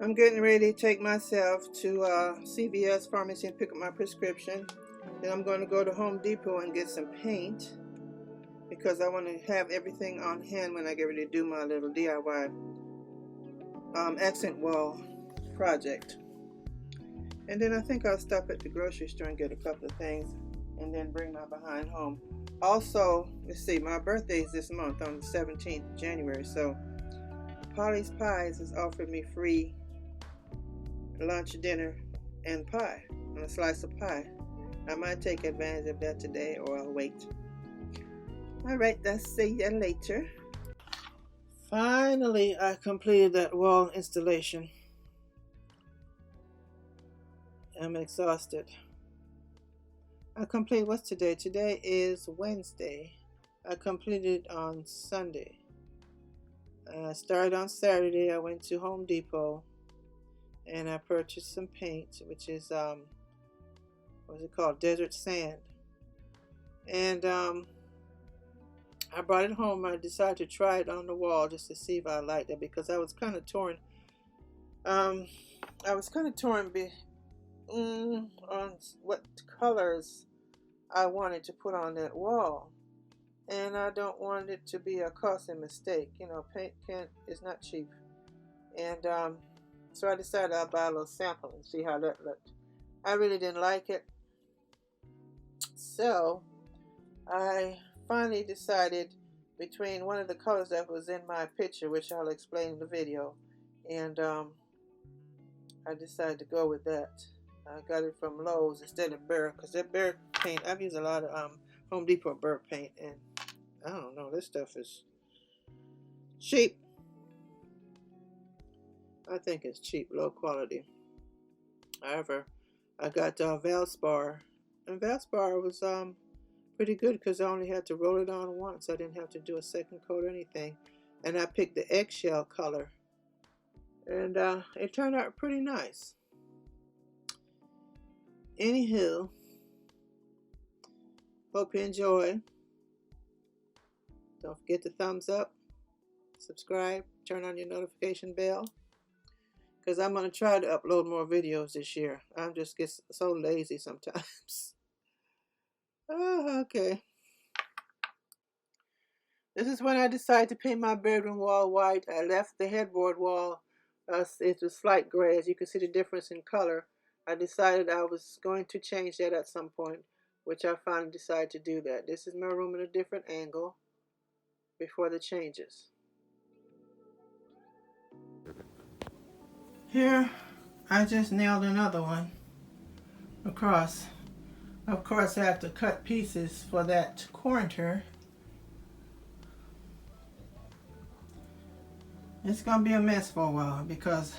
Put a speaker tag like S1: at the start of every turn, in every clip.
S1: I'm getting ready to take myself to CVS Pharmacy and pick up my prescription. Then I'm going to go to Home Depot and get some paint because I want to have everything on hand when I get ready to do my little DIY accent wall project. And then I think I'll stop at the grocery store and get a couple of things and then bring my behind home. Also, let's see, my birthday is this month on the 17th of January, so Polly's Pies has offered me free lunch, dinner, and pie, and a slice of pie. I might take advantage of that today, or I'll wait. Alright, let's see you later. Finally, I completed that wall installation. I'm exhausted. I completed, what's today? Today is Wednesday. I completed on Sunday. I started on Saturday. I went to Home Depot and I purchased some paint, which is what's it called, desert sand. And I brought it home. I decided to try it on the wall just to see if I liked it, because I was kind of torn. On what colors I wanted to put on that wall, and I don't want it to be a costly mistake. You know, paint is not cheap, and so I decided I'll buy a little sample and see how that looked. I really didn't like it, so I finally decided between one of the colors that was in my picture, which I'll explain in the video, and I decided to go with that. I got it from Lowe's instead of Behr, because that Behr paint, I've used a lot of Home Depot Behr paint, and I don't know, this stuff is cheap. I think it's cheap, low quality. However, I got Valspar, and Valspar was pretty good because I only had to roll it on once. I didn't have to do a second coat or anything, and I picked the eggshell color, and it turned out pretty nice. Anywho, hope you enjoy. Don't forget to thumbs up, subscribe, turn on your notification bell, because I'm going to try to upload more videos this year. I just get so lazy sometimes. Oh, okay. This is when I decided to paint my bedroom wall white. I left the headboard wall, it's a slight gray. As you can see the difference in color. I decided I was going to change that at some point, which I finally decided to do that. This is my room at a different angle before the changes. Here, I just nailed another one across. Of course, I have to cut pieces for that corner. It's going to be a mess for a while because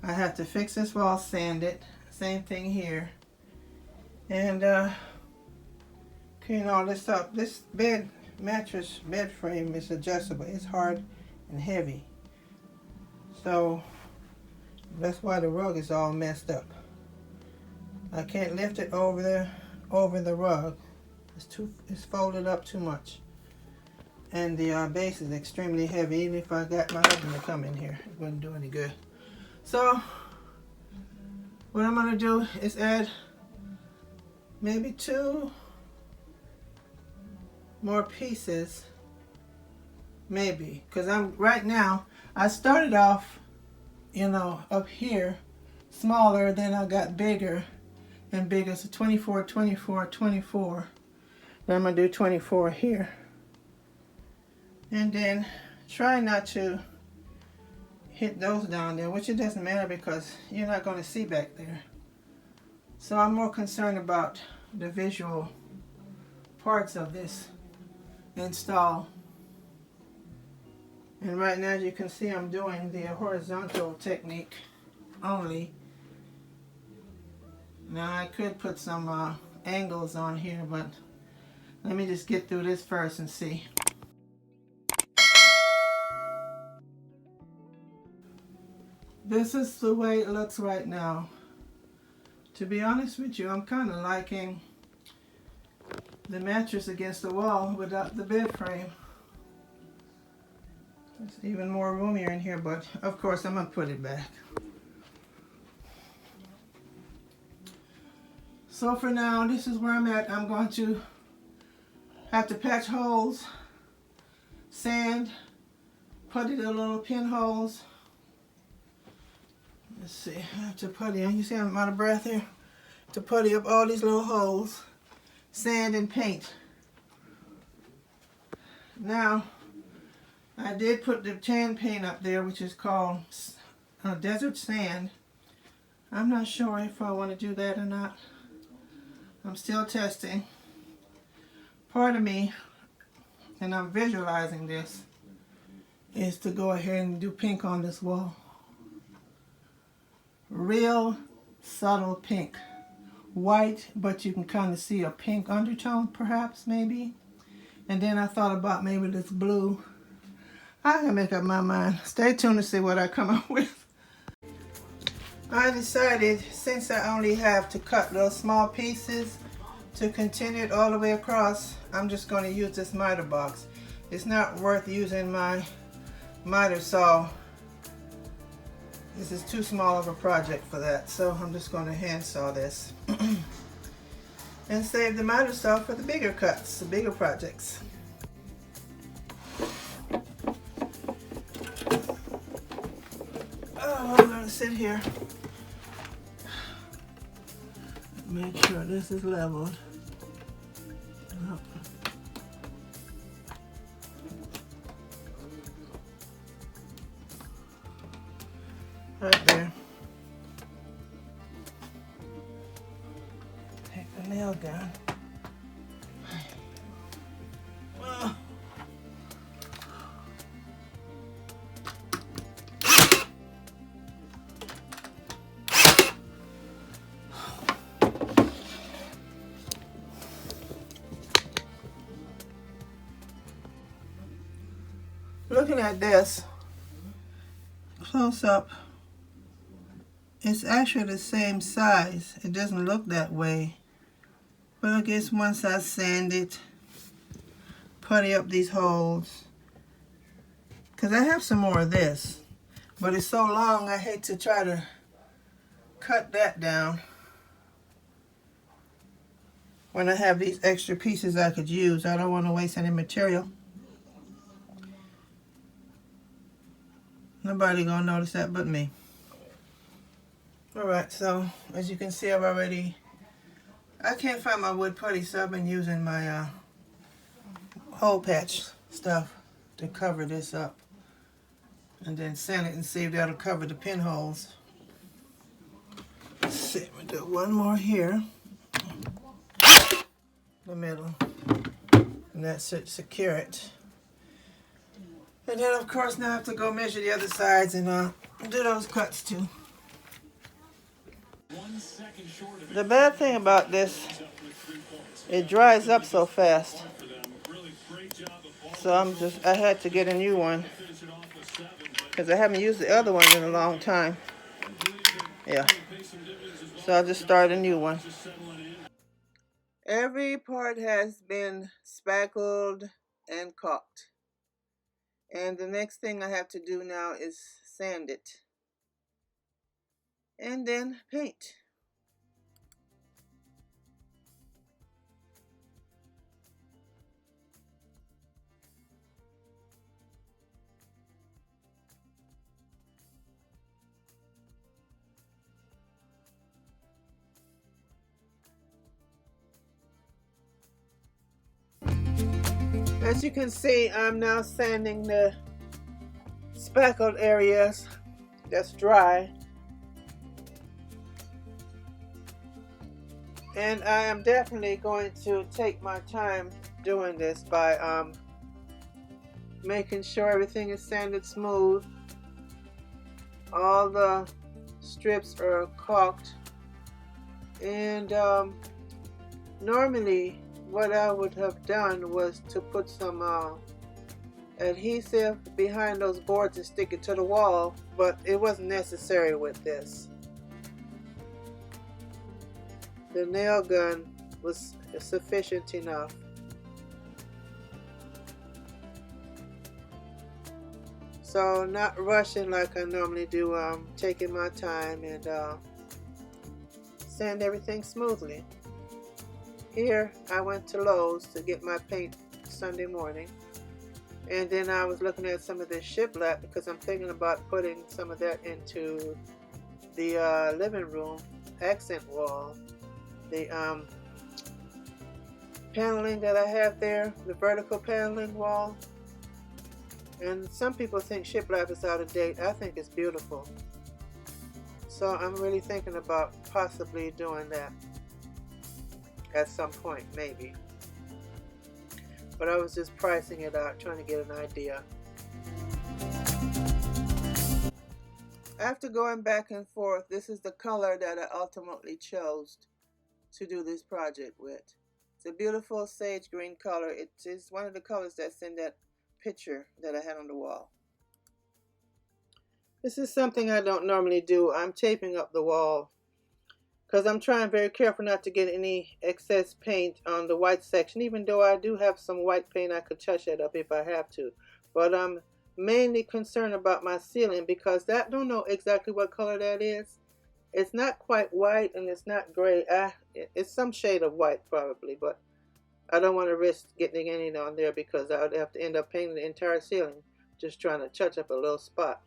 S1: I have to fix this wall, sand it, same thing here, and clean all this up. This bed frame is adjustable. It's hard and heavy, so that's why the rug is all messed up. I can't lift it over the rug. It's folded up too much, and the base is extremely heavy. Even if I got my husband to come in here, it wouldn't do any good. So what I'm going to do is add maybe 2 more pieces, maybe, because right now I started off, you know, up here smaller, then I got bigger and bigger, so 24, 24, 24. Then I'm going to do 24 here, and then try not to hit those down there, which it doesn't matter because you're not going to see back there. So I'm more concerned about the visual parts of this install. And right now, as you can see, I'm doing the horizontal technique only. Now I could put some angles on here, but let me just get through this first and see. This is the way it looks right now. To be honest with you, I'm kind of liking the mattress against the wall without the bed frame. It's even more roomier in here, but of course I'm going to put it back. So for now, this is where I'm at. I'm going to have to patch holes, sand, put it in little pinholes. Let's see, I have to putty. You see I'm out of breath here? To putty up all these little holes, sand and paint. Now, I did put the tan paint up there, which is called desert sand. I'm not sure if I want to do that or not. I'm still testing. Part of me, and I'm visualizing this, is to go ahead and do pink on this wall. Real subtle pink. White, but you can kind of see a pink undertone, perhaps, maybe. And then I thought about maybe this blue. I can make up my mind. Stay tuned to see what I come up with. I decided, since I only have to cut little small pieces to continue it all the way across, I'm just going to use this miter box. It's not worth using my miter saw. This is too small of a project for that, so I'm just going to hand saw this and save the miter saw for the bigger cuts, the bigger projects. Oh, I'm going to sit here. Make sure this is leveled. Oh. Right there. Take the nail gun. Oh. Looking at this close up, it's actually the same size. It doesn't look that way, but I guess once I sand it, putty up these holes, because I have some more of this, but it's so long I hate to try to cut that down when I have these extra pieces I could use. I don't want to waste any material. Nobody gonna notice that but me. Alright, so as you can see, I can't find my wood putty, so I've been using my hole patch stuff to cover this up, and then sand it and see if that'll cover the pinholes. Let's see, I'm gonna do one more here, the middle, and that should secure it. And then of course now I have to go measure the other sides and do those cuts too. The bad thing about this, it dries up so fast. So I had to get a new one because I haven't used the other one in a long time. Yeah. So I'll just start a new one. Every part has been spackled and caulked. And the next thing I have to do now is sand it. And then paint. As you can see, I'm now sanding the spackled areas that's dry. And I am definitely going to take my time doing this by making sure everything is sanded smooth. All the strips are caulked. And normally what I would have done was to put some adhesive behind those boards and stick it to the wall, but it wasn't necessary with this. The nail gun was sufficient enough. So not rushing like I normally do, taking my time and sand everything smoothly. here I went to Lowe's to get my paint Sunday morning, and then I was looking at some of this shiplap because I'm thinking about putting some of that into the living room accent wall. The paneling that I have there, the vertical paneling wall. And some people think shiplap is out of date. I think it's beautiful. So I'm really thinking about possibly doing that at some point, maybe. But I was just pricing it out, trying to get an idea. After going back and forth, this is the color that I ultimately chose to do this project with. It's a beautiful sage green color. It is one of the colors that's in that picture that I had on the wall. This is something I don't normally do. I'm taping up the wall because I'm trying very careful not to get any excess paint on the white section, even though I do have some white paint. I could touch it up if I have to. But I'm mainly concerned about my ceiling because I don't know exactly what color that is. It's not quite white and it's not gray. It's some shade of white probably, but I don't want to risk getting any on there because I would have to end up painting the entire ceiling just trying to touch up a little spot.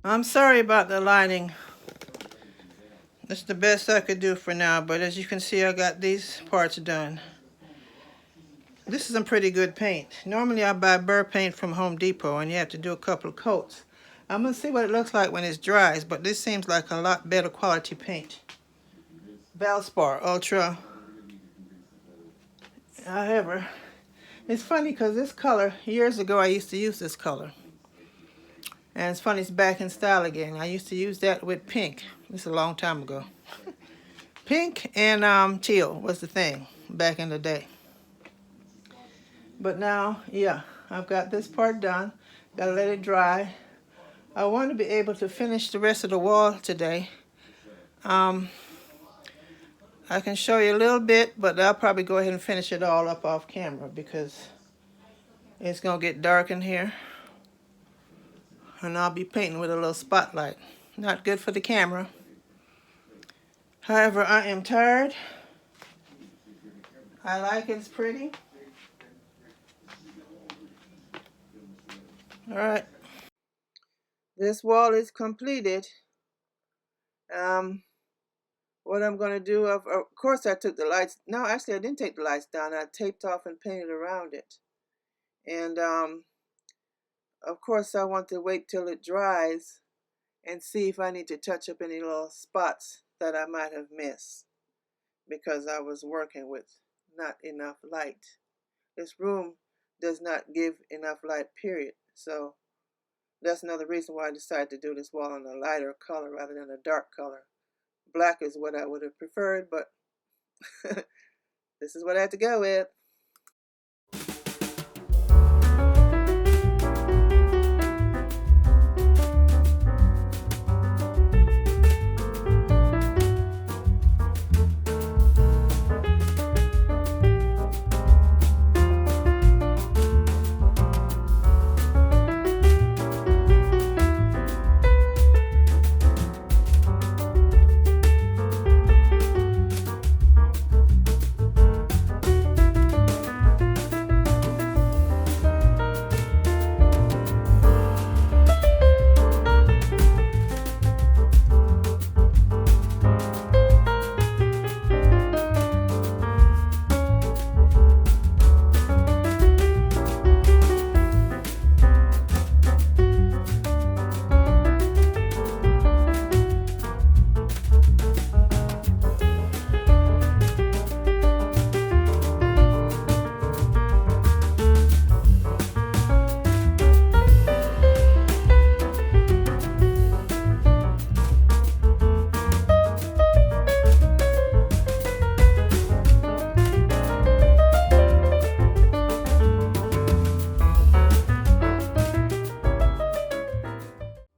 S1: I'm sorry about the lighting. It's the best I could do for now, but as you can see, I got these parts done. This is some pretty good paint. Normally I buy burr paint from Home Depot and you have to do a couple of coats. I'm going to see what it looks like when it dries, but this seems like a lot better quality paint. Valspar Ultra. However, it's funny because this color, years ago I used to use this color. And it's funny, it's back in style again. I used to use that with pink. This is a long time ago. Pink and teal was the thing back in the day. But now, yeah, I've got this part done. Gotta let it dry. I want to be able to finish the rest of the wall today. I can show you a little bit, but I'll probably go ahead and finish it all up off camera because it's gonna get dark in here. And I'll be painting with a little spotlight. Not good for the camera. However, I am tired. I like it, it's pretty. Alright. This wall is completed. What I'm going to do, of course I took the lights. No, actually I didn't take the lights down. I taped off and painted around it. And of course I want to wait till it dries and see if I need to touch up any little spots that I might have missed because I was working with not enough light. This room does not give enough light, period. So that's another reason why I decided to do this wall in a lighter color rather than a dark color. Black is what I would have preferred, but This is what I had to go with.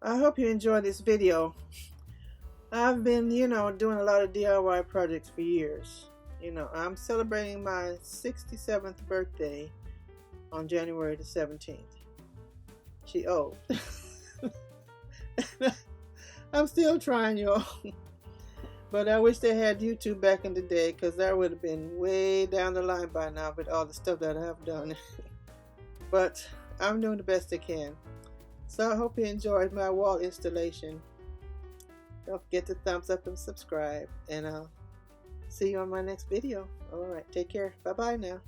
S1: I hope you enjoyed this video. I've been, doing a lot of DIY projects for years. I'm celebrating my 67th birthday on January the 17th. She old. I'm still trying, y'all. But I wish they had YouTube back in the day, because that would have been way down the line by now with all the stuff that I have done. But I'm doing the best I can. So I hope you enjoyed my wall installation. Don't forget to thumbs up and subscribe. And I'll see you on my next video. Alright, take care. Bye-bye now.